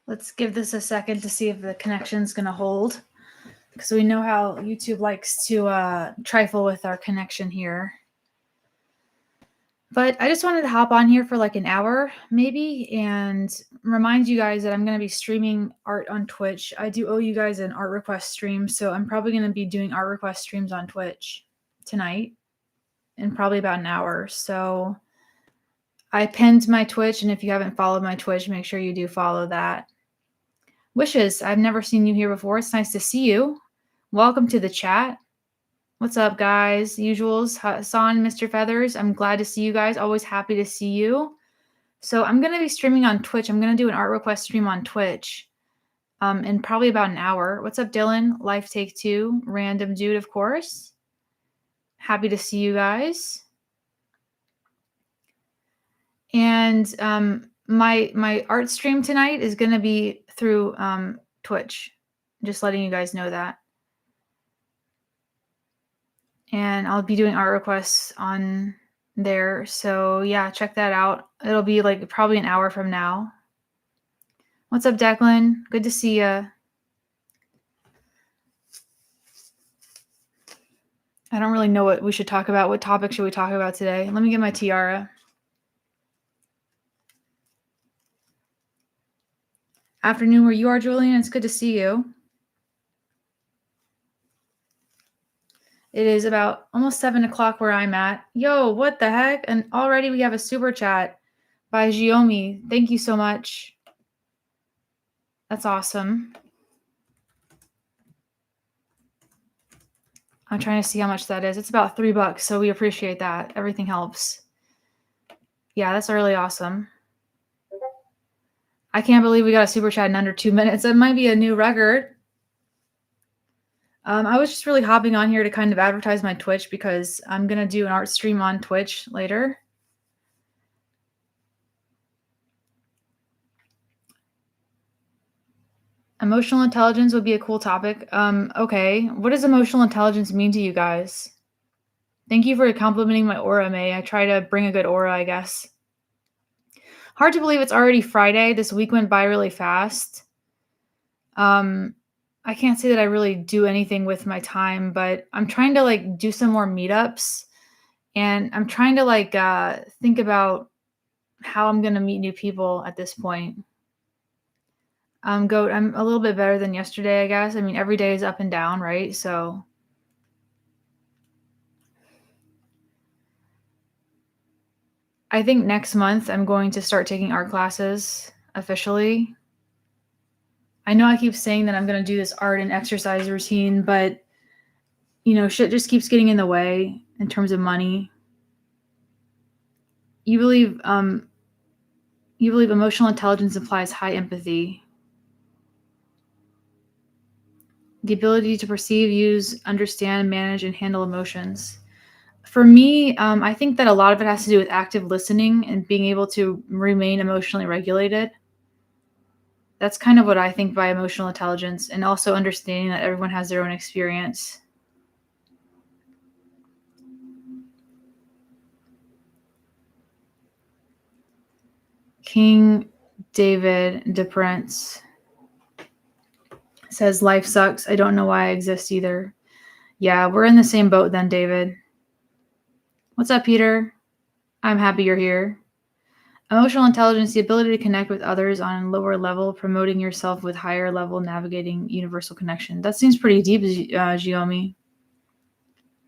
Let's give this a second to see if the connection's going to hold, because we know how YouTube likes to trifle with our connection here. But I just wanted to hop on here for like an hour maybe and remind you guys that I'm going to be streaming art on Twitch. I do owe you guys an art request stream, so I'm probably going to be doing art request streams on Twitch tonight in probably about an hour. So I pinned my Twitch, and if you haven't followed my Twitch, make sure you do follow that. Wishes, I've never seen you here before. It's nice to see you. Welcome to the chat. What's up, guys? Usuals, Hassan, Mr. Feathers. I'm glad to see you guys. Always happy to see you. So I'm going to be streaming on Twitch. I'm going to do an art request stream on Twitch in probably about an hour. What's up, Dylan? Life Take Two. Random Dude, of course. Happy to see you guys. And my art stream tonight is going to be through Twitch. Just letting you guys know that. And I'll be doing art requests on there. So yeah, check that out. It'll be like probably an hour from now. What's up, Declan? Good to see you. I don't really know what we should talk about. What topic should we talk about today? Let me get my tiara. Afternoon where you are, Julian. It's good to see you. It is about almost 7 o'clock where I'm at. Yo, what the heck? And already we have a super chat by Xiaomi. Thank you so much. That's awesome. I'm trying to see how much that is. It's about $3, so we appreciate that. Everything helps. Yeah, that's really awesome. I can't believe we got a super chat in under 2 minutes. That might be a new record. I was just really hopping on here to kind of advertise my Twitch because I'm going to do an art stream on Twitch later. Emotional intelligence would be a cool topic. Okay. What does emotional intelligence mean to you guys? Thank you for complimenting my aura, May. I try to bring a good aura, I guess. Hard to believe it's already Friday. This week went by really fast. I can't say that I really do anything with my time, but I'm trying to like do some more meetups, and I'm trying to like think about how I'm going to meet new people at this point. Goat, I'm a little bit better than yesterday, I guess. I mean, every day is up and down, right? So I think next month I'm going to start taking art classes officially. I know I keep saying that I'm going to do this art and exercise routine, but you know, shit just keeps getting in the way in terms of money. You believe emotional intelligence implies high empathy. The ability to perceive, use, understand, manage, and handle emotions. For me, I think that a lot of it has to do with active listening and being able to remain emotionally regulated. That's kind of what I think by emotional intelligence, and also understanding that everyone has their own experience. King David DePrince says, life sucks. I don't know why I exist either. Yeah, we're in the same boat then, David. What's up, Peter? I'm happy you're here. Emotional intelligence, the ability to connect with others on a lower level, promoting yourself with higher level, navigating universal connection. That seems pretty deep, Xiaomi.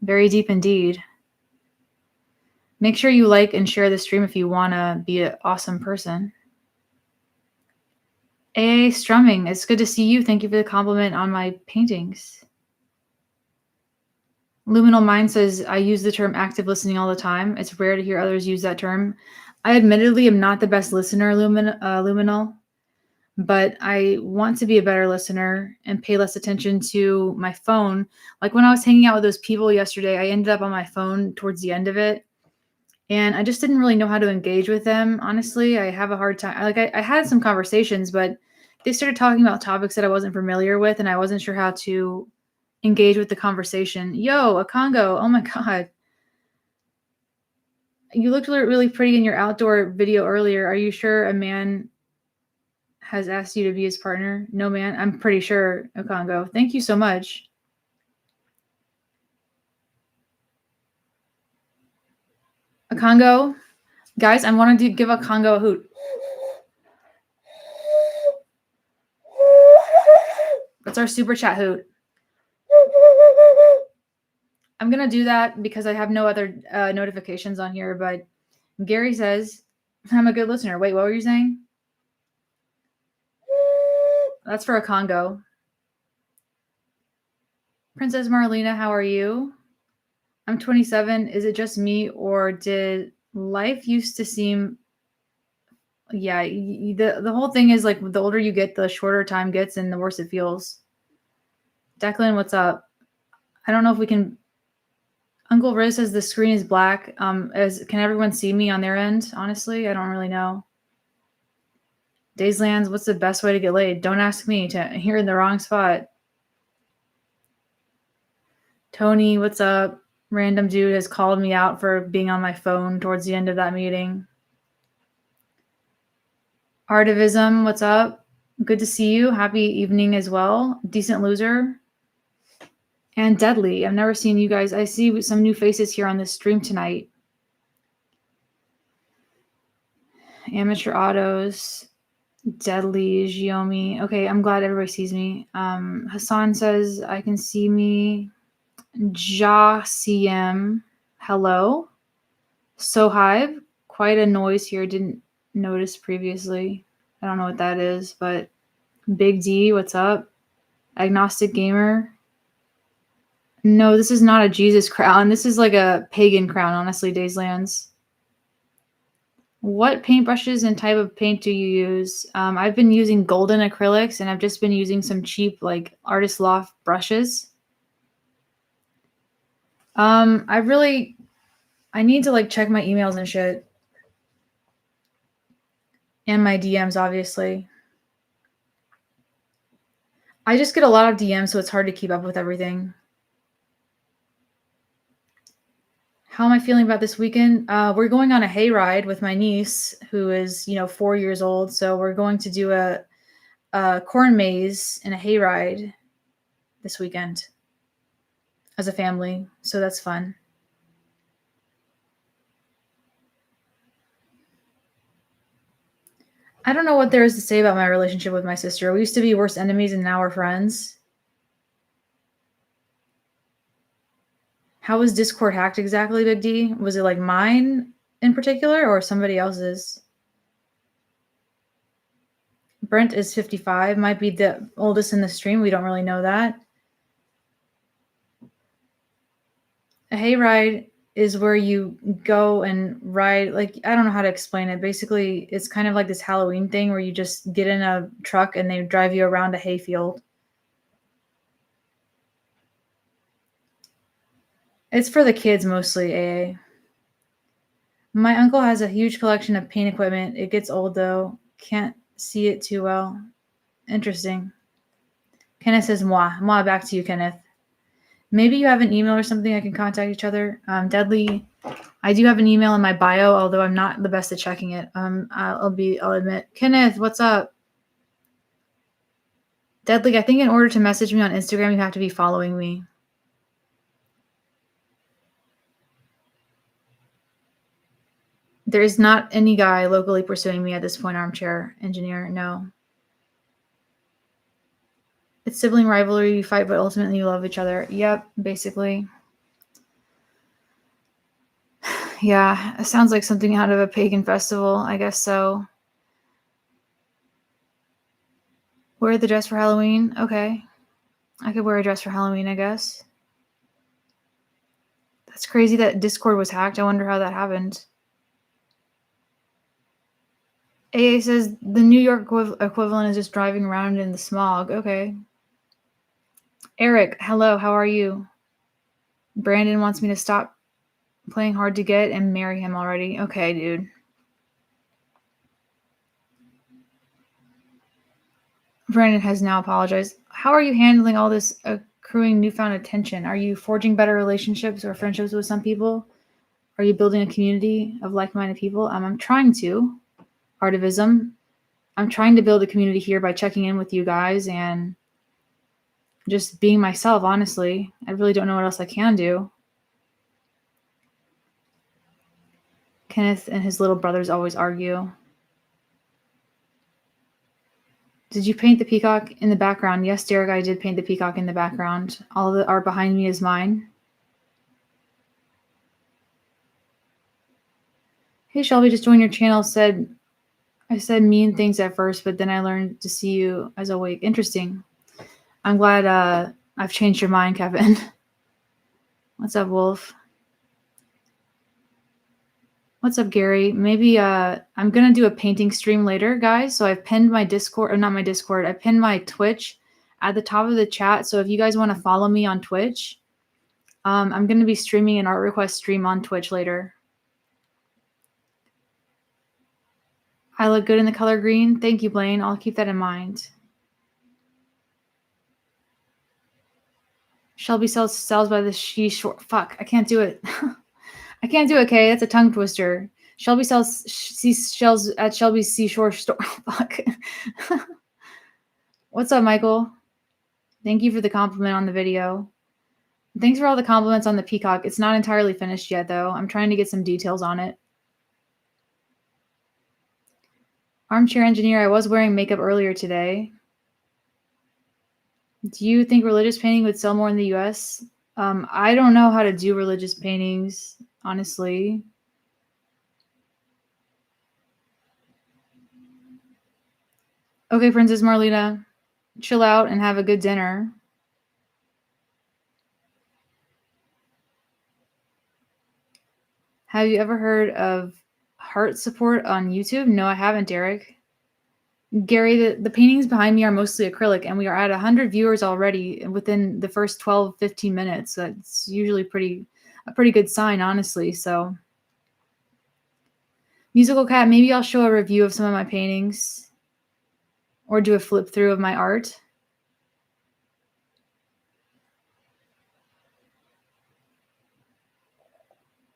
Very deep indeed. Make sure you like and share the stream if you want to be an awesome person. AA Strumming, it's good to see you. Thank you for the compliment on my paintings. Luminal Mind says, I use the term active listening all the time. It's rare to hear others use that term. I admittedly am not the best listener, Luminal, but I want to be a better listener and pay less attention to my phone. Like when I was hanging out with those people yesterday, I ended up on my phone towards the end of it. And I just didn't really know how to engage with them. Honestly, I have a hard time. Like I had some conversations, but they started talking about topics that I wasn't familiar with, and I wasn't sure how to engage with the conversation. Yo, a Congo. Oh my God. You looked really pretty in your outdoor video earlier. Are you sure a man has asked you to be his partner. No, man, I'm pretty sure, Okongo. Thank you so much. Okongo, guys, I wanted to give Okongo a hoot. That's our super chat hoot. I'm going to do that because I have no other notifications on here, but Gary says, I'm a good listener. Wait, what were you saying? That's for Okongo. Princess Marlena, how are you? I'm 27. Is it just me, or did life used to seem... Yeah, the whole thing is like the older you get, the shorter time gets and the worse it feels. Declan, what's up? I don't know if we can... Uncle Riz says the screen is black. Can everyone see me on their end? Honestly, I don't really know. Dayslands, what's the best way to get laid? Don't ask me. You're in the wrong spot. Tony, what's up? Random dude has called me out for being on my phone towards the end of that meeting. Artivism, what's up? Good to see you. Happy evening as well. Decent Loser. And Deadly. I've never seen you guys. I see some new faces here on this stream tonight. Amateur Autos. Deadly. Xiaomi. Okay, I'm glad everybody sees me. Hassan says, I can see me. JaCM. Hello. Sohive. Quite a noise here. Didn't notice previously. I don't know what that is, but Big D, what's up? Agnostic Gamer. No, this is not a Jesus crown. This is like a pagan crown, honestly, Dayslands. What paintbrushes and type of paint do you use? I've been using golden acrylics, and I've just been using some cheap like Artist Loft brushes. I need to like check my emails and shit. And my DMs, obviously. I just get a lot of DMs, so it's hard to keep up with everything. How am I feeling about this weekend? We're going on a hayride with my niece, who is, 4 years old. So we're going to do a corn maze and a hayride this weekend as a family. So that's fun. I don't know what there is to say about my relationship with my sister. We used to be worst enemies and now we're friends. How was Discord hacked exactly, Big D? Was it like mine in particular or somebody else's? Brent is 55, might be the oldest in the stream. We don't really know that. A hayride is where you go and ride, like, I don't know how to explain it. Basically, it's kind of like this Halloween thing where you just get in a truck and they drive you around a hayfield. It's for the kids mostly, AA. My uncle has a huge collection of paint equipment. It gets old though. Can't see it too well. Interesting. Kenneth says, moi. Moi, back to you, Kenneth. Maybe you have an email or something I can contact each other. Deadly, I do have an email in my bio, although I'm not the best at checking it. I'll admit. Kenneth, what's up? Deadly, I think in order to message me on Instagram, you have to be following me. There is not any guy locally pursuing me at this point, Armchair Engineer. No. It's sibling rivalry. You fight, but ultimately you love each other. Yep, basically. Yeah, it sounds like something out of a pagan festival. I guess so. Wear the dress for Halloween? Okay. I could wear a dress for Halloween, I guess. That's crazy that Discord was hacked. I wonder how that happened. AA says the New York equivalent is just driving around in the smog. Okay. Eric, hello. How are you? Brandon wants me to stop playing hard to get and marry him already. Okay, dude. Brandon has now apologized. How are you handling all this accruing newfound attention? Are you forging better relationships or friendships with some people? Are you building a community of like-minded people? I'm trying to. Artivism. I'm trying to build a community here by checking in with you guys and just being myself, honestly. I really don't know what else I can do. Kenneth and his little brothers always argue. Did you paint the peacock in the background? Yes, Derek, I did paint the peacock in the background. All the art behind me is mine. Hey, Shelby, just joined your channel. I said mean things at first, but then I learned to see you as awake. Interesting. I'm glad I've changed your mind, Kevin. What's up, Wolf? What's up, Gary? Maybe I'm going to do a painting stream later, guys. So I've pinned my Discord, or not my Discord, I pinned my Twitch at the top of the chat. So if you guys want to follow me on Twitch, I'm going to be streaming an art request stream on Twitch later. I look good in the color green. Thank you, Blaine. I'll keep that in mind. Shelby sells by the seashore. Fuck, I can't do it. I can't do it, Kay. That's a tongue twister. Shelby sells seashells at Shelby's seashore store. Fuck. What's up, Michael? Thank you for the compliment on the video. Thanks for all the compliments on the peacock. It's not entirely finished yet, though. I'm trying to get some details on it. Armchair engineer, I was wearing makeup earlier today. Do you think religious painting would sell more in the US? I don't know how to do religious paintings, honestly. Okay, Princess Marlena, chill out and have a good dinner. Have you ever heard of heart support on YouTube? No, I haven't, Derek. Gary, the paintings behind me are mostly acrylic, and we are at 100 viewers already within the first 12, 15 minutes. That's usually a pretty good sign, honestly. So, Musical Cat, maybe I'll show a review of some of my paintings or do a flip through of my art.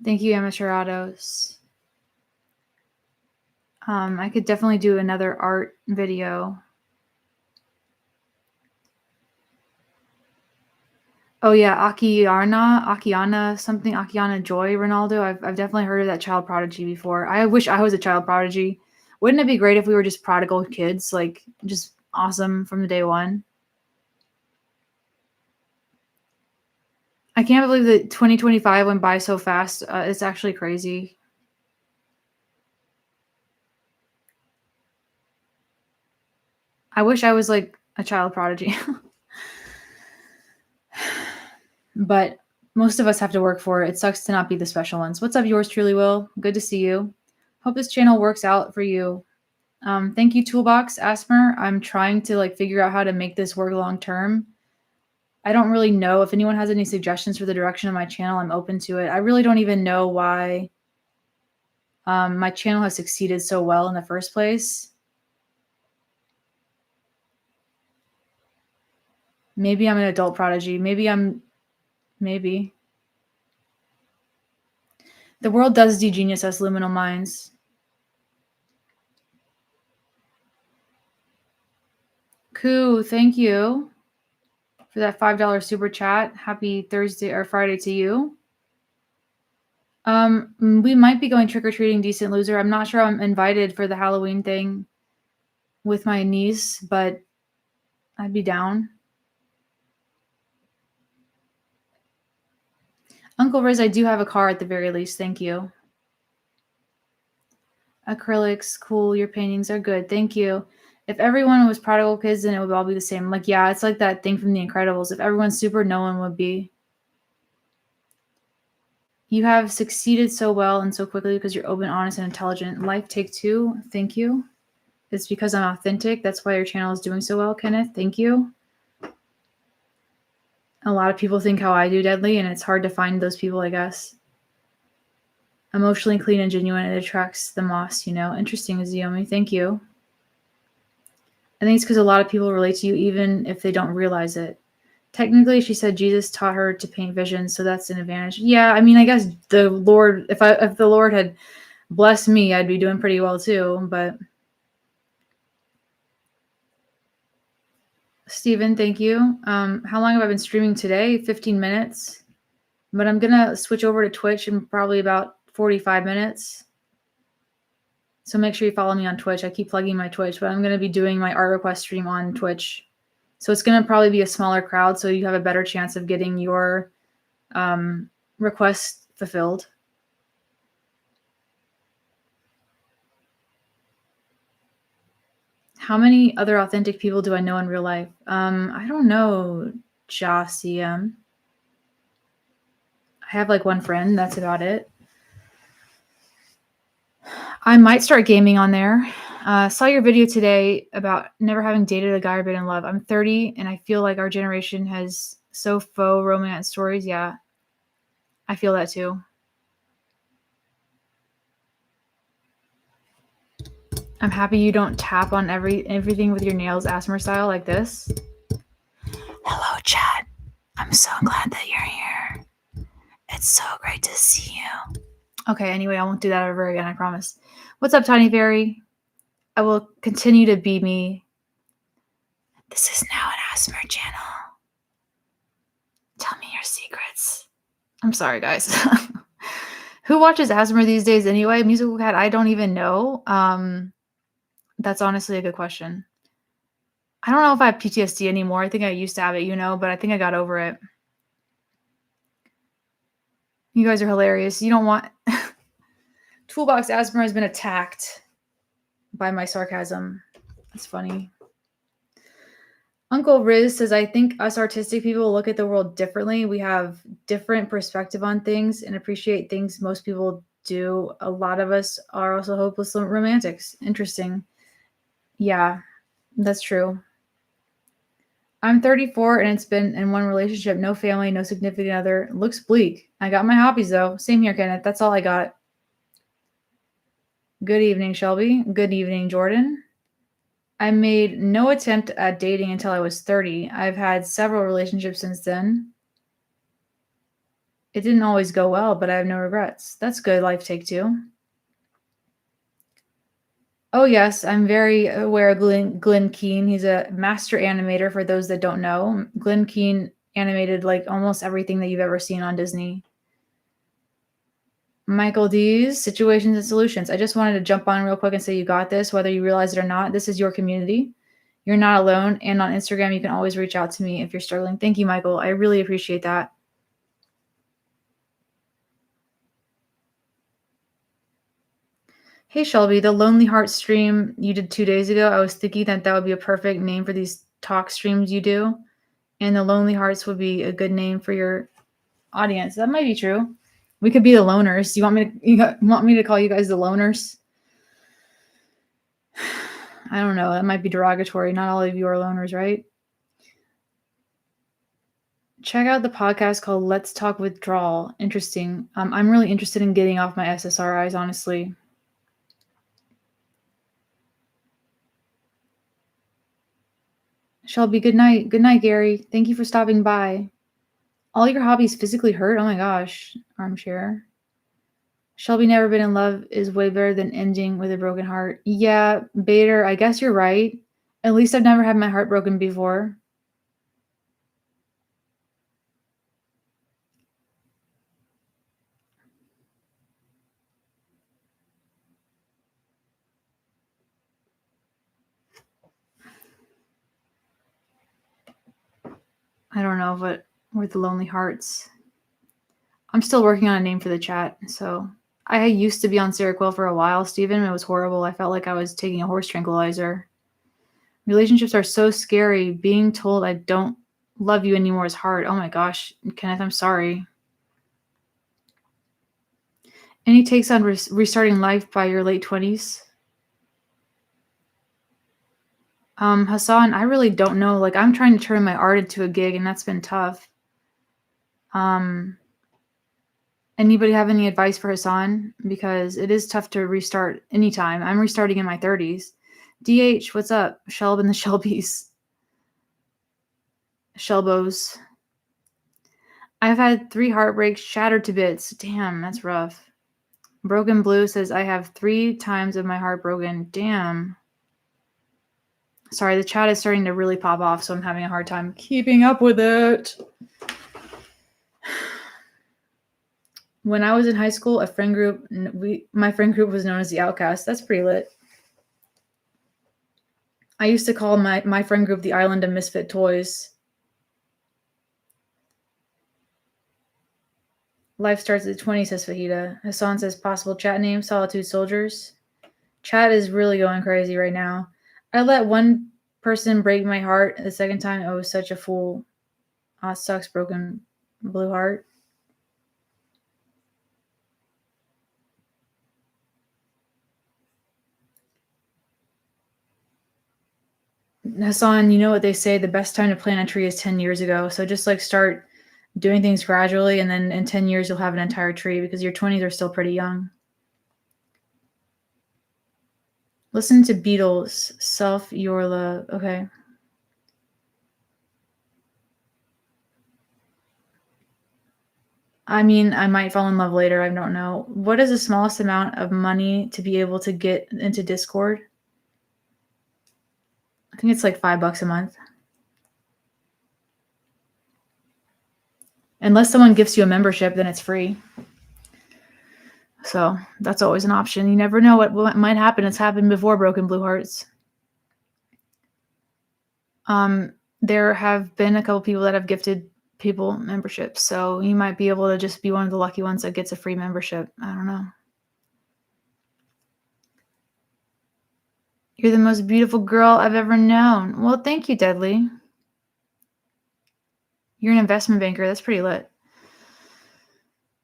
Thank you, Amaterados. I could definitely do another art video. Oh yeah, Akiana Joy Ronaldo. I've definitely heard of that child prodigy before. I wish I was a child prodigy. Wouldn't it be great if we were just prodigal kids, like just awesome from the day one? I can't believe that 2025 went by so fast. It's actually crazy. I wish I was like a child prodigy. But most of us have to work for it. It sucks to not be the special ones. What's up, yours truly, Will? Good to see you. Hope this channel works out for you. Thank you, Toolbox Asmer. I'm trying to figure out how to make this work long term. I don't really know. If anyone has any suggestions for the direction of my channel, I'm open to it. I really don't even know why my channel has succeeded so well in the first place. Maybe I'm an adult prodigy. Maybe. The world does de-genius us liminal minds. Cool, thank you for that $5 super chat. Happy Thursday or Friday to you. We might be going trick-or-treating, Decent Loser. I'm not sure I'm invited for the Halloween thing with my niece, but I'd be down. Uncle Riz, I do have a car at the very least. Thank you. Acrylics, cool. Your paintings are good. Thank you. If everyone was prodigal kids, then it would all be the same. Yeah, it's like that thing from The Incredibles. If everyone's super, no one would be. You have succeeded so well and so quickly because you're open, honest, and intelligent. Life take two. Thank you. It's because I'm authentic. That's why your channel is doing so well, Kenneth. Thank you. A lot of people think how I do, Deadly, and it's hard to find those people, I guess. Emotionally clean and genuine. It attracts the moss, Interesting, Aziomi. Thank you. I think it's because a lot of people relate to you even if they don't realize it. Technically, she said Jesus taught her to paint visions, so that's an advantage. Yeah, I mean, I guess the Lord, if the Lord had blessed me, I'd be doing pretty well too, but Steven, thank you. How long have I been streaming today? 15 minutes. But I'm going to switch over to Twitch in probably about 45 minutes. So make sure you follow me on Twitch. I keep plugging my Twitch, but I'm going to be doing my art request stream on Twitch. So it's going to probably be a smaller crowd, so you have a better chance of getting your request fulfilled. How many other authentic people do I know in real life? I don't know, Josium. I have like one friend. That's about it. I might start gaming on there. Saw your video today about never having dated a guy or been in love. I'm 30, and I feel like our generation has so faux romance stories. Yeah, I feel that too. I'm happy you don't tap on everything with your nails ASMR style like this. Hello, chat. I'm so glad that you're here. It's so great to see you. Okay, anyway, I won't do that ever again, I promise. What's up, Tiny Fairy? I will continue to be me. This is now an ASMR channel. Tell me your secrets. I'm sorry, guys. Who watches ASMR these days anyway? Musical Cat, I don't even know. That's honestly a good question. I don't know if I have PTSD anymore. I think I used to have it, but I think I got over it. You guys are hilarious. You don't want... Toolbox ASMR has been attacked by my sarcasm. That's funny. Uncle Riz says, I think us artistic people look at the world differently. We have different perspective on things and appreciate things most people do. A lot of us are also hopeless romantics. Interesting. Yeah, that's true. I'm 34 and it's been in one relationship, no family, no significant other. Looks bleak. I got my hobbies though. Same here, Kenneth. That's all I got. Good evening, Shelby. Good evening, Jordan. I made no attempt at dating until I was 30. I've had several relationships since then. It didn't always go well, but I have no regrets. That's good life take two. Oh, yes, I'm very aware of Glenn Keane. He's a master animator for those that don't know. Glenn Keane animated like almost everything that you've ever seen on Disney. Michael D's Situations and Solutions. I just wanted to jump on real quick and say you got this, whether you realize it or not. This is your community. You're not alone. And on Instagram, you can always reach out to me if you're struggling. Thank you, Michael. I really appreciate that. Hey, Shelby, the Lonely Heart stream you did 2 days ago, I was thinking that would be a perfect name for these talk streams you do. And the Lonely Hearts would be a good name for your audience. That might be true. We could be the loners. You want me to call you guys the loners? I don't know. That might be derogatory. Not all of you are loners, right? Check out the podcast called Let's Talk Withdrawal. Interesting. I'm really interested in getting off my SSRIs, honestly. Shelby, good night. Good night, Gary. Thank you for stopping by. All your hobbies physically hurt? Oh my gosh. Armchair. Shelby never been in love is way better than ending with a broken heart. Yeah, Bader, I guess you're right. At least I've never had my heart broken before. I don't know what were the Lonely Hearts. I'm still working on a name for the chat. So I used to be on Seroquel for a while, Steven. It was horrible. I felt like I was taking a horse tranquilizer. Relationships are so scary. Being told I don't love you anymore is hard. Oh my gosh, Kenneth, I'm sorry. Any takes on restarting life by your late 20s? Hassan, I really don't know. Like, I'm trying to turn my art into a gig, and that's been tough. Anybody have any advice for Hassan? Because it is tough to restart anytime. I'm restarting in my 30s. DH, what's up? Shelb and the Shelbies. Shelbos. I've had 3 heartbreaks, shattered to bits. Damn, that's rough. Broken Blue says, I have 3 times of my heart broken. Damn. Sorry, the chat is starting to really pop off, so I'm having a hard time keeping up with it. When I was in high school, my friend group was known as the Outcast. That's pretty lit. I used to call my friend group the Island of Misfit Toys. Life starts at 20, says Fajita. Hassan says possible chat name, Solitude Soldiers. Chat is really going crazy right now. I let one person break my heart. The second time, I was such a fool. Sucks, broken blue heart. Hassan, you know what they say, the best time to plant a tree is 10 years ago. So just like start doing things gradually, and then in 10 years, you'll have an entire tree because your 20s are still pretty young. Listen to Beatles, Self Your Love. Okay. I mean, I might fall in love later. I don't know. What is the smallest amount of money to be able to get into Discord? I think it's like $5 a month. Unless someone gives you a membership, then it's free. So that's always an option. You never know what might happen. It's happened before, Broken Blue Hearts. There have been a couple people that have gifted people memberships. So you might be able to just be one of the lucky ones that gets a free membership. I don't know. You're the most beautiful girl I've ever known. Well, thank you, Deadly. You're an investment banker. That's pretty lit.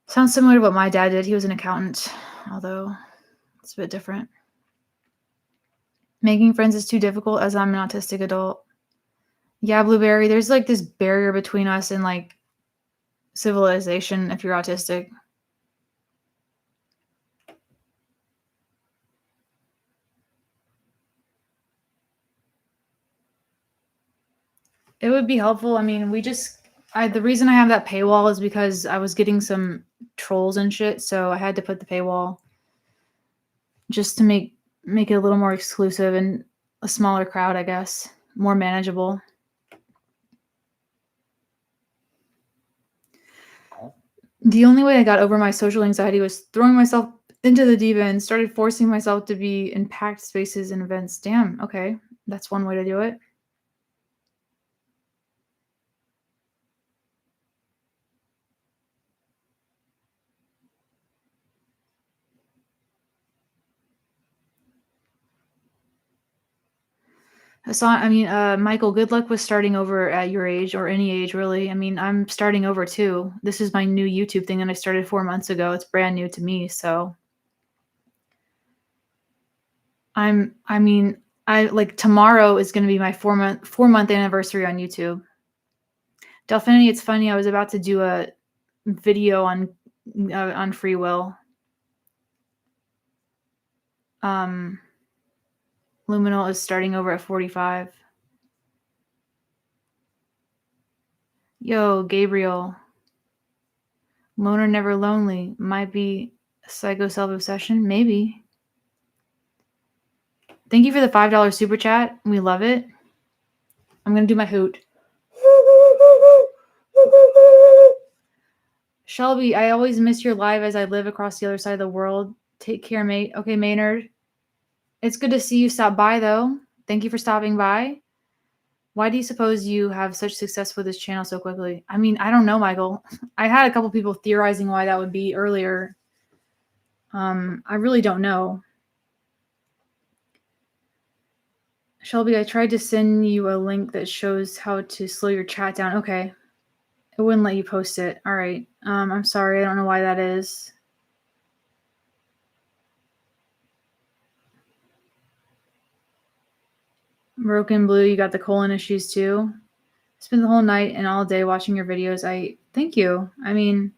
Sounds similar to what my dad did. He was an accountant, although it's a bit different. Making friends is too difficult as I'm an autistic adult. Yeah, Blueberry, there's like this barrier between us and like civilization if you're autistic. It would be helpful. I mean, the reason I have that paywall is because I was getting some trolls and shit, so I had to put the paywall just to make it a little more exclusive and a smaller crowd, I guess, more manageable. The only way I got over my social anxiety was throwing myself into the deep end, started forcing myself to be in packed spaces and events. Damn, okay. That's one way to do it. Michael, good luck with starting over at your age or any age, really. I mean, I'm starting over too. This is my new YouTube thing that I started 4 months ago. It's brand new to me, so tomorrow is going to be my 4-month anniversary on YouTube. Delphinity, it's funny. I was about to do a video on free will. Luminal is starting over at 45. Yo, Gabriel. Loner Never Lonely might be psycho self-obsession. Maybe. Thank you for the $5 super chat. We love it. I'm going to do my hoot. Shelby, I always miss your live as I live across the other side of the world. Take care, mate. Okay, Maynard. It's good to see you stop by, though. Thank you for stopping by. Why do you suppose you have such success with this channel so quickly? I mean, I don't know, Michael. I had a couple people theorizing why that would be earlier. I really don't know. Shelby, I tried to send you a link that shows how to slow your chat down. Okay. It wouldn't let you post it. All right. I'm sorry. I don't know why that is. Broken Blue, you got the colon issues too. Spent the whole night and all day watching your videos. Thank you. I mean,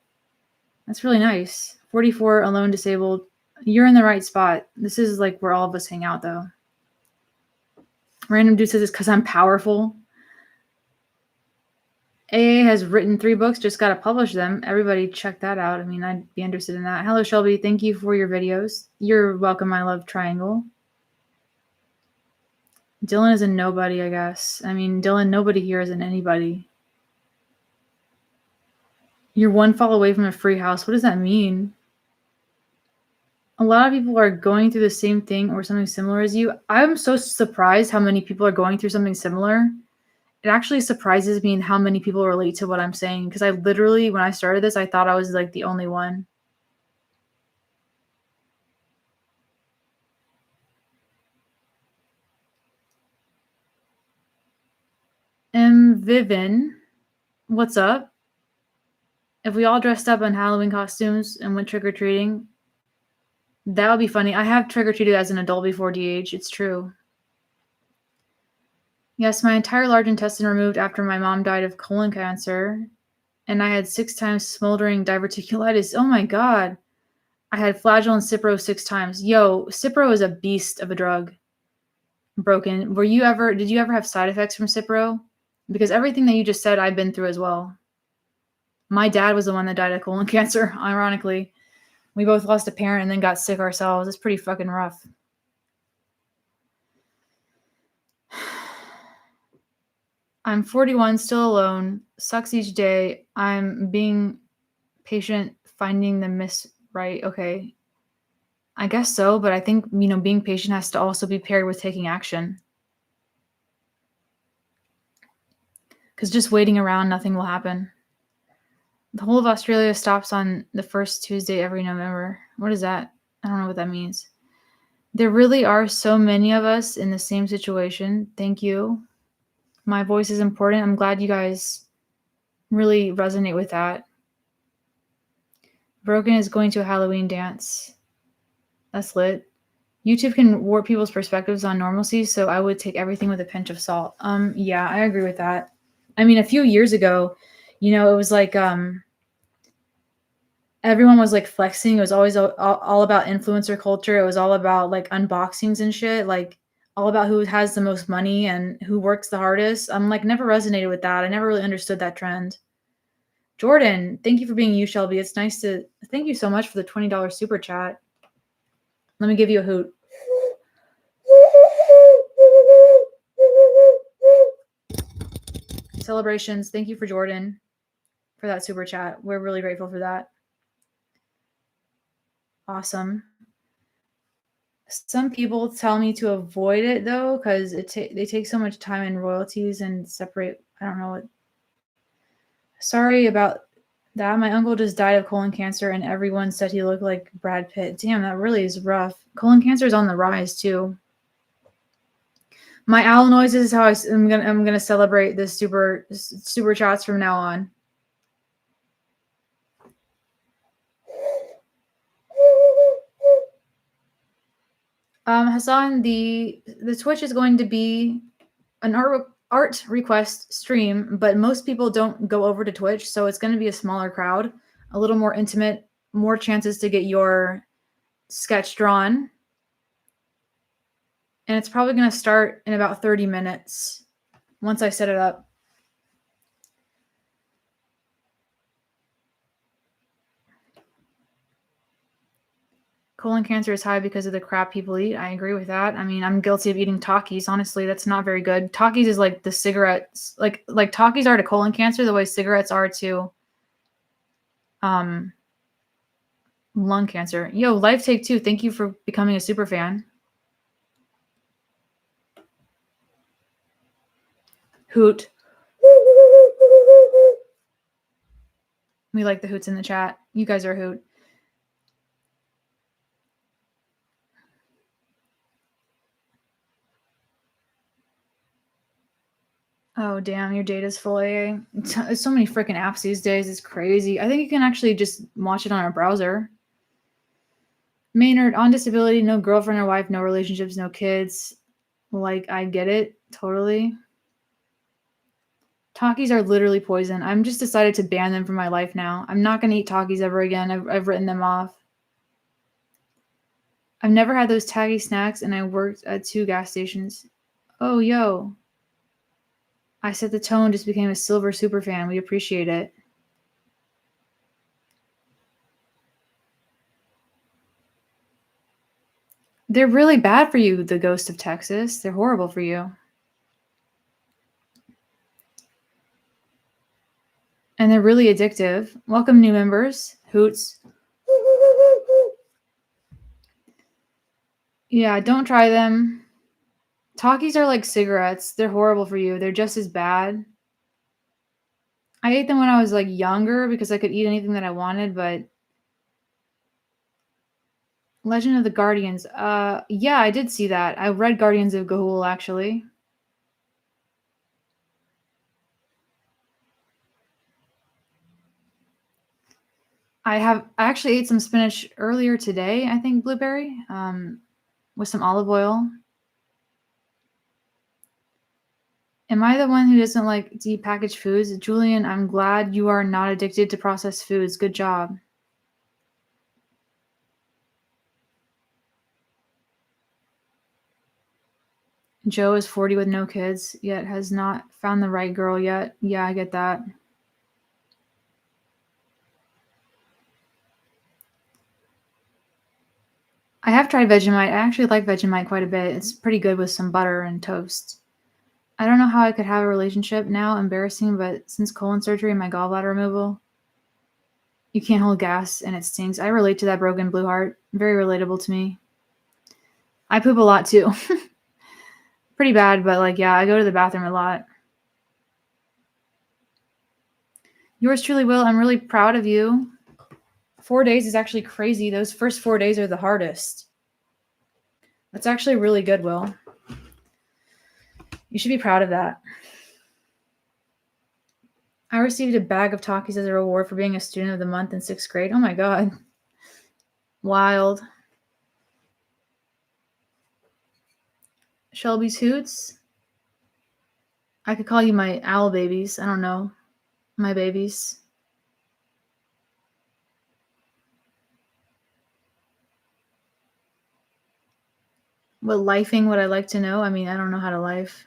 that's really nice. 44, alone, disabled. You're in the right spot. This is like where all of us hang out, though. Random dude says it's because I'm powerful. AA has written 3 books, just got to publish them. Everybody check that out. I mean, I'd be interested in that. Hello, Shelby. Thank you for your videos. You're welcome, my love triangle. Dylan is a nobody, I guess. I mean, Dylan, nobody here is an anybody. You're one fall away from a free house. What does that mean? A lot of people are going through the same thing or something similar as you. I'm so surprised how many people are going through something similar. It actually surprises me in how many people relate to what I'm saying, because I literally, when I started this, I thought I was like the only one. Vivin, what's up? If we all dressed up in Halloween costumes and went trick-or-treating, that would be funny. I have trick-or-treated as an adult before, DH. It's true. Yes, my entire large intestine removed after my mom died of colon cancer, and I had 6 times smoldering diverticulitis. Oh my god. I had Flagyl and Cipro 6 times. Yo, Cipro is a beast of a drug. Broken. Did you ever have side effects from Cipro? Because everything that you just said, I've been through as well. My dad was the one that died of colon cancer, ironically. We both lost a parent and then got sick ourselves. It's pretty fucking rough. I'm 41, still alone. Sucks each day. I'm being patient, finding the miss right. Okay. I guess so, but I think, being patient has to also be paired with taking action. Because just waiting around, nothing will happen. The whole of Australia stops on the first Tuesday every November. What is that? I don't know what that means. There really are so many of us in the same situation. Thank you. My voice is important. I'm glad you guys really resonate with that. Broken is going to a Halloween dance. That's lit. YouTube can warp people's perspectives on normalcy, so I would take everything with a pinch of salt. Yeah, I agree with that. I mean, a few years ago, it was like everyone was like flexing. It was always all about influencer culture. It was all about like unboxings and shit, like all about who has the most money and who works the hardest. I'm like never resonated with that. I never really understood that trend. Jordan, thank you for being you, Shelby. It's nice to thank you so much for the $20 super chat. Let me give you a hoot. Celebrations. Thank you for Jordan for that super chat. We're really grateful for that. Awesome. Some people tell me to avoid it though, because they take so much time in royalties and separate. I don't know what. Sorry about that. My uncle just died of colon cancer, and everyone said he looked like Brad Pitt. Damn, that really is rough. Colon cancer is on the rise too. My owl noises is how I'm gonna celebrate this super chats from now on. Hassan, the Twitch is going to be an art request stream, but most people don't go over to Twitch, so it's going to be a smaller crowd, a little more intimate, more chances to get your sketch drawn. And it's probably going to start in about 30 minutes once I set it up. Colon cancer is high because of the crap people eat. I agree with that. I mean, I'm guilty of eating Takis. Honestly, that's not very good. Takis is like the cigarettes, like Takis are to colon cancer the way cigarettes are to lung cancer. Yo, Life Take Two, thank you for becoming a super fan. Hoot. We like the hoots in the chat. You guys are a hoot. Oh, damn, your data's full, AA. There's so many freaking apps these days. It's crazy. I think you can actually just watch it on our browser. Maynard, on disability, no girlfriend or wife, no relationships, no kids. Like, I get it. Totally. Takis are literally poison. I'm just decided to ban them from my life now. I'm not going to eat Takis ever again. I've written them off. I've never had those taggy snacks, and I worked at 2 gas stations. Oh, yo. I set the tone, just became a silver super fan. We appreciate it. They're really bad for you, the ghost of Texas. They're horrible for you. And they're really addictive. Welcome, new members. Hoots. Yeah, don't try them. Takis are like cigarettes. They're horrible for you. They're just as bad. I ate them when I was like younger because I could eat anything that I wanted, but Legend of the Guardians. Yeah, I did see that. I read Guardians of Ga'Hoole actually. I actually ate some spinach earlier today, I think blueberry, with some olive oil. Am I the one who doesn't like to eat packaged foods? Julian, I'm glad you are not addicted to processed foods. Good job. Joe is 40 with no kids, yet has not found the right girl yet. Yeah, I get that. I have tried Vegemite. I actually like Vegemite quite a bit. It's pretty good with some butter and toast. I don't know how I could have a relationship now, embarrassing, but since colon surgery and my gallbladder removal, you can't hold gas and it stinks. I relate to that broken blue heart. Very relatable to me. I poop a lot too. Pretty bad, but like, yeah, I go to the bathroom a lot. Yours truly, Will. I'm really proud of you. 4 days is actually crazy. Those first 4 days are the hardest. That's actually really good, Will. You should be proud of that. I received a bag of Takis as a reward for being a student of the month in 6th grade. Oh my god. Wild. Shelby's Hoots. I could call you my owl babies. I don't know. My babies. What lifing would I like to know? I mean, I don't know how to life.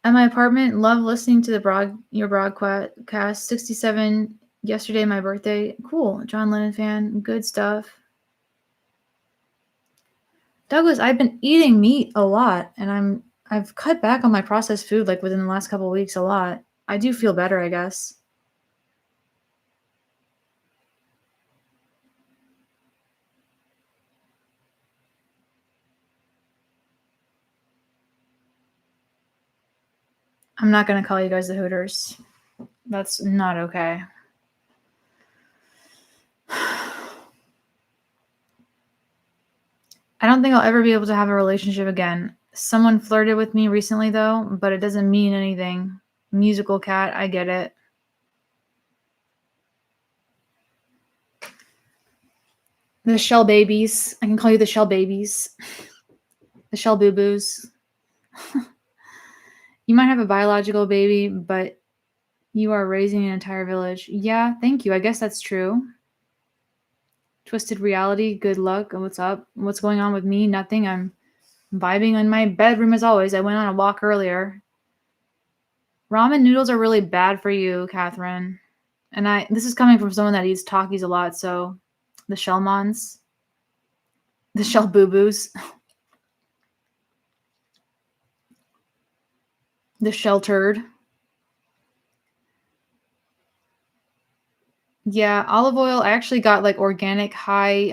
At my apartment, love listening to your broadcast. 67 yesterday, my birthday. Cool. John Lennon fan. Good stuff. Douglas, I've been eating meat a lot, and I've cut back on my processed food like within the last couple of weeks a lot. I do feel better, I guess. I'm not gonna call you guys the Hooters. That's not okay. I don't think I'll ever be able to have a relationship again. Someone flirted with me recently though, but it doesn't mean anything. Musical cat, I get it. The shell babies. I can call you the shell babies. The shell boo boos. You might have a biological baby, but you are raising an entire village. Yeah, thank you. I guess that's true. Twisted reality, good luck. What's up? What's going on with me? Nothing. I'm vibing in my bedroom as always. I went on a walk earlier. Ramen noodles are really bad for you, Catherine. And this is coming from someone that eats Takis a lot, so the shellmons, the shell boo boos, the shell turd. Yeah, olive oil. I actually got like organic high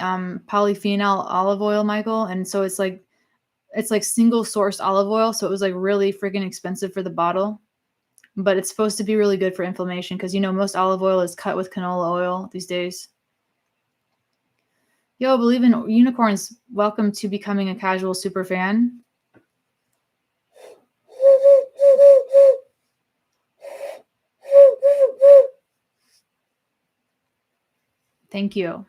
polyphenol olive oil, Michael, and so it's like single sourced olive oil, so it was like really freaking expensive for the bottle. But it's supposed to be really good for inflammation because most olive oil is cut with canola oil these days. Yo, believe in unicorns. Welcome to becoming a casual super fan. Thank you.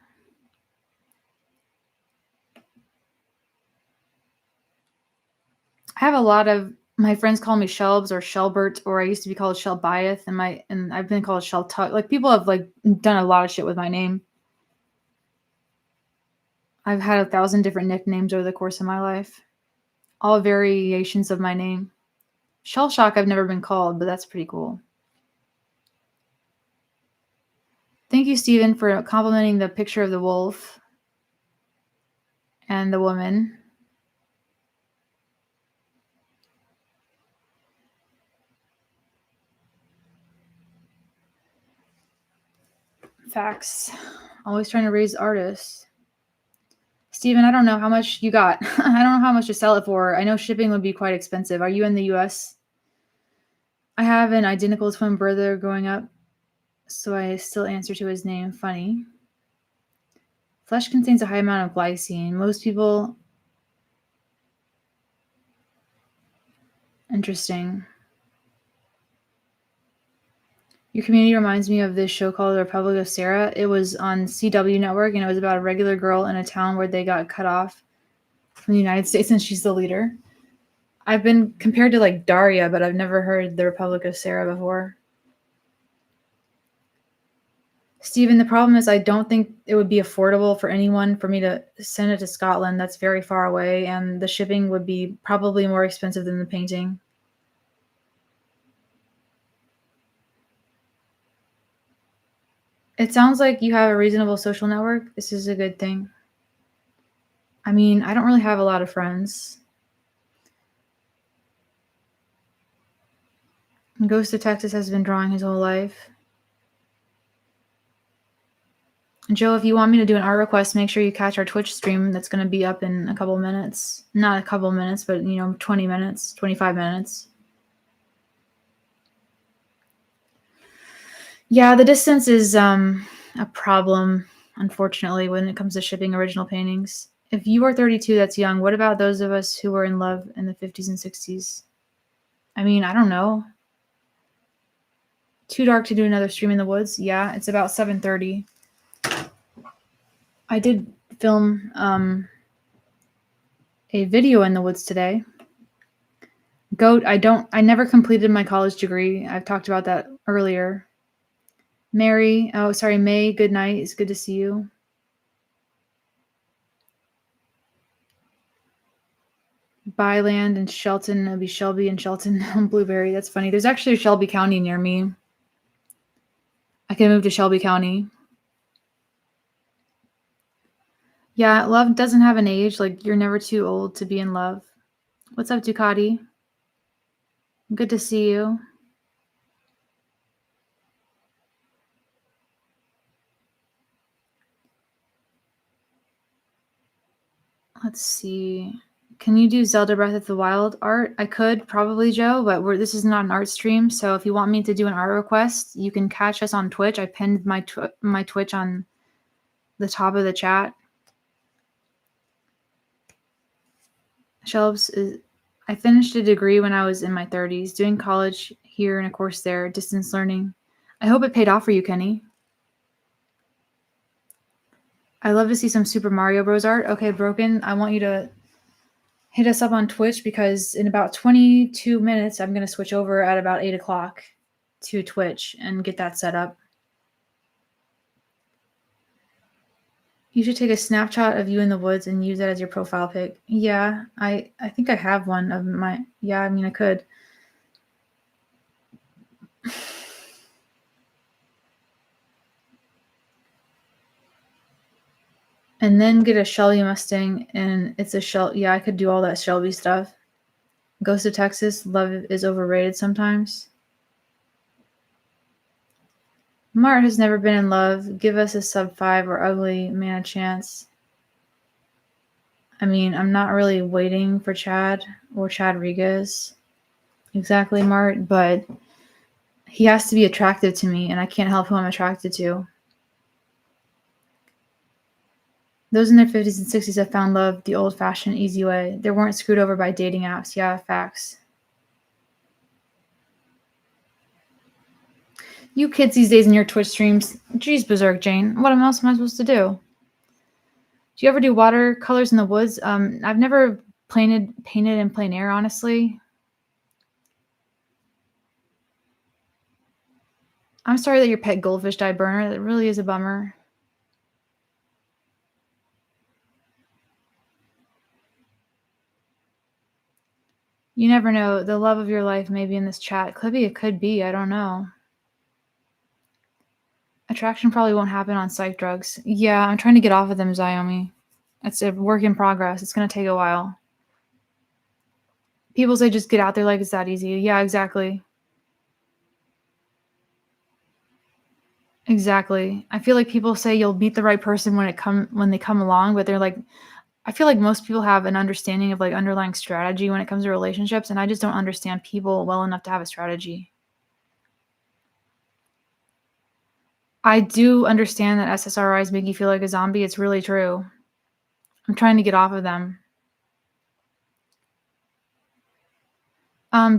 I have a lot of my friends call me Shelbs or Shelbert, or I used to be called Shelbiath, and I've been called Sheltuck. Like people have like done a lot of shit with my name. I've had 1,000 different nicknames over the course of my life, all variations of my name. Shell Shock I've never been called, but that's pretty cool. Thank you, Steven, for complimenting the picture of the wolf. and the woman. Facts. Always trying to raise artists. Steven, I don't know how much you got. I don't know how much to sell it for. I know shipping would be quite expensive. Are you in the US? I have an identical twin brother growing up, so I still answer to his name. Funny. Flesh contains a high amount of glycine. Most people. Interesting. Your community reminds me of this show called The Republic of Sarah. It was on CW Network, and it was about a regular girl in a town where they got cut off from the United States, and she's the leader. I've been compared to like Daria, but I've never heard The Republic of Sarah before. Stephen, the problem is I don't think it would be affordable for anyone for me to send it to Scotland. That's very far away, and the shipping would be probably more expensive than the painting. It sounds like you have a reasonable social network. This is a good thing. I mean, I don't really have a lot of friends. Ghost of Texas has been drawing his whole life. Joe, if you want me to do an art request, make sure you catch our Twitch stream that's going to be up in a couple minutes. Not a couple minutes, but 20 minutes, 25 minutes. Yeah, the distance is a problem, unfortunately, when it comes to shipping original paintings. If you are 32, that's young. What about those of us who were in love in the 50s and 60s? I mean, I don't know. Too dark to do another stream in the woods? Yeah, it's about 7:30. I did film a video in the woods today. Goat, I never completed my college degree. I've talked about that earlier. May, good night. It's good to see you. Byland and Shelton. It'll be Shelby and Shelton on Blueberry. That's funny. There's actually a Shelby County near me. I can move to Shelby County. Yeah, love doesn't have an age. Like, you're never too old to be in love. What's up, Ducati? Good to see you. Let's see. Can you do Zelda Breath of the Wild art? I could probably, Joe, but this is not an art stream. So if you want me to do an art request, you can catch us on Twitch. I pinned my Twitch on the top of the chat. Shelves is. I finished a degree when I was in my 30s, doing college here and a course there, distance learning. I hope it paid off for you, Kenny. I love to see some Super Mario Bros. Art. Okay, Broken, I want you to hit us up on Twitch because in about 22 minutes, I'm going to switch over at about 8 o'clock to Twitch and get that set up. You should take a snapshot of you in the woods and use that as your profile pic. Yeah, I think I have one of my. Yeah, I mean, I could. And then get a Shelby Mustang, and it's a Shelby. Yeah, I could do all that Shelby stuff. Ghost of Texas, love is overrated sometimes. Mart has never been in love. Give us a sub 5 or ugly man a chance. I mean, I'm not really waiting for Chad or Chadrigas. Exactly, Mart, but he has to be attractive to me, and I can't help who I'm attracted to. Those in their 50s and 60s have found love the old-fashioned, easy way. They weren't screwed over by dating apps. Yeah, facts. You kids these days in your Twitch streams. Jeez, Berserk Jane. What else am I supposed to do? Do you ever do watercolors in the woods? I've never painted in plein air, honestly. I'm sorry that your pet goldfish died, Burner. That really is a bummer. You never know. The love of your life may be in this chat. It could be. I don't know. Attraction probably won't happen on psych drugs. Yeah, I'm trying to get off of them, Xiaomi. It's a work in progress. It's going to take a while. People say just get out there like it's that easy. Yeah, exactly. Exactly. I feel like people say you'll meet the right person when they come along, but they're like I feel like most people have an understanding of like underlying strategy when it comes to relationships, and I just don't understand people well enough to have a strategy. I do understand that SSRIs make you feel like a zombie. It's really true. I'm trying to get off of them.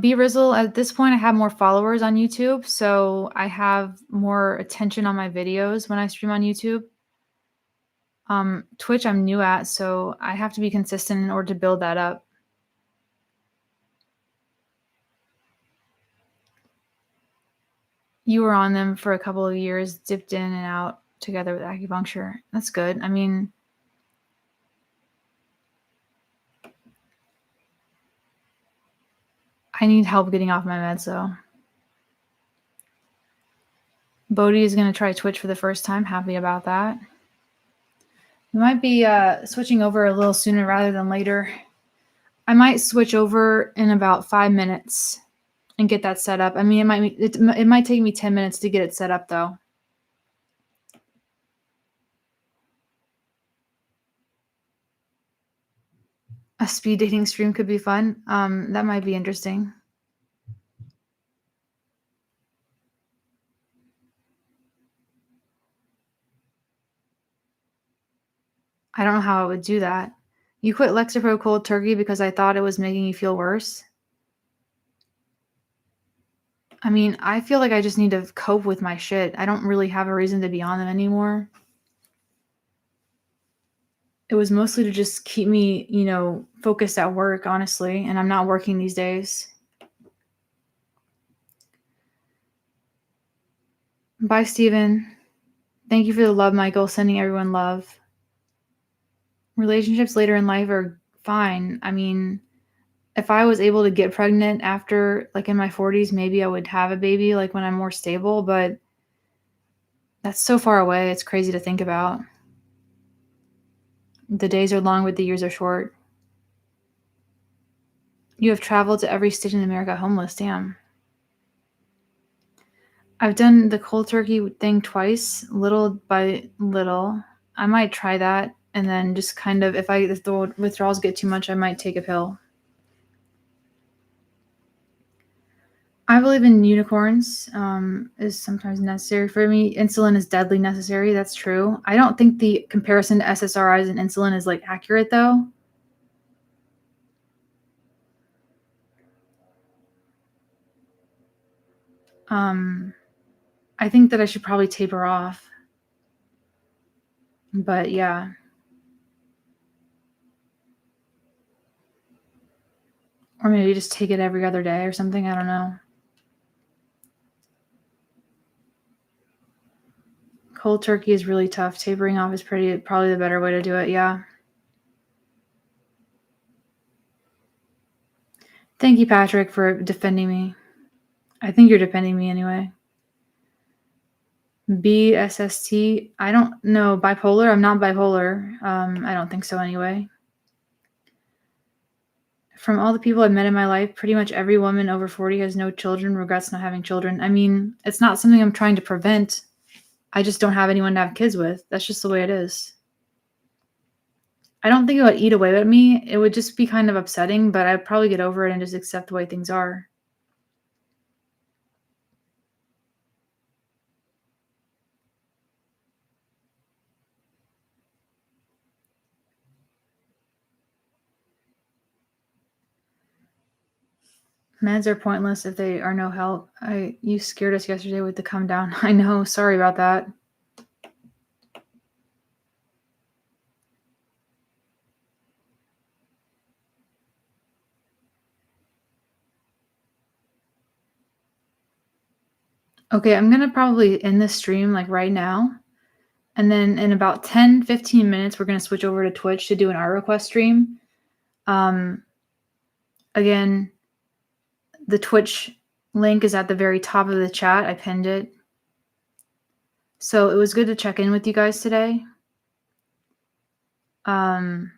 B Rizzle, at this point, I have more followers on YouTube, so I have more attention on my videos when I stream on YouTube. Twitch, I'm new at, so I have to be consistent in order to build that up. You were on them for a couple of years, dipped in and out together with acupuncture. That's good. I mean, I need help getting off my meds, though. Bodhi is going to try Twitch for the first time. Happy about that. We might be switching over a little sooner rather than later. I might switch over in about 5 minutes and get that set up. I mean, it might take me 10 minutes to get it set up, though. A speed dating stream could be fun. That might be interesting. I don't know how I would do that. You quit Lexapro cold turkey because I thought it was making you feel worse? I mean, I feel like I just need to cope with my shit. I don't really have a reason to be on them anymore. It was mostly to just keep me, focused at work, honestly, and I'm not working these days. Bye, Steven. Thank you for the love, Michael. Sending everyone love. Relationships later in life are fine. I mean, if I was able to get pregnant after, like in my 40s, maybe I would have a baby, like when I'm more stable, but that's so far away. It's crazy to think about. The days are long, but the years are short. You have traveled to every state in America homeless. Damn. I've done the cold turkey thing twice, little by little. I might try that, and then just kind of, if the withdrawals get too much, I might take a pill. I believe in unicorns is sometimes necessary for me. Insulin is deadly necessary. That's true. I don't think the comparison to SSRIs and insulin is like accurate though. I think that I should probably taper off. But yeah. Or maybe just take it every other day or something. I don't know. Cold turkey is really tough. Tapering off is probably the better way to do it. Yeah. Thank you, Patrick, for defending me. I think you're defending me anyway. BSST. I don't know. Bipolar? I'm not bipolar. I don't think so anyway. From all the people I've met in my life, pretty much every woman over 40 has no children, regrets not having children. I mean, it's not something I'm trying to prevent. I just don't have anyone to have kids with. That's just the way it is. I don't think it would eat away at me. It would just be kind of upsetting, but I'd probably get over it and just accept the way things are. Meds are pointless if they are no help. You scared us yesterday with the come down. I know. Sorry about that. Okay, I'm going to probably end this stream like right now. And then in about 10, 15 minutes, we're going to switch over to Twitch to do an art request stream. Again, the Twitch link is at the very top of the chat. I pinned it. So it was good to check in with you guys today. And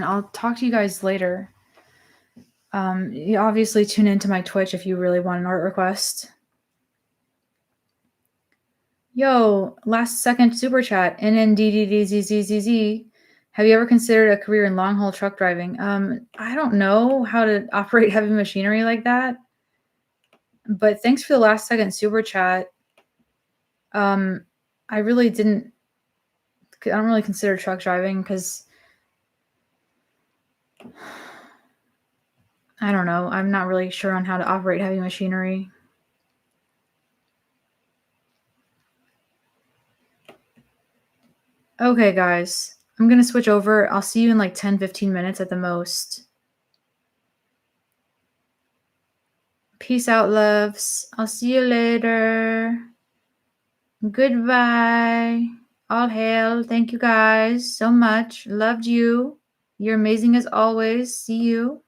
I'll talk to you guys later. You obviously tune into my Twitch if you really want an art request. Yo, last second super chat. NNDDDZZZZ. Have you ever considered a career in long haul truck driving? I don't know how to operate heavy machinery like that. But thanks for the last second super chat. I really didn't. I don't really consider truck driving because I don't know. I'm not really sure on how to operate heavy machinery. Okay, guys. I'm going to switch over. I'll see you in like 10, 15 minutes at the most. Peace out, loves. I'll see you later. Goodbye. All hail. Thank you guys so much. Loved you. You're amazing as always. See you.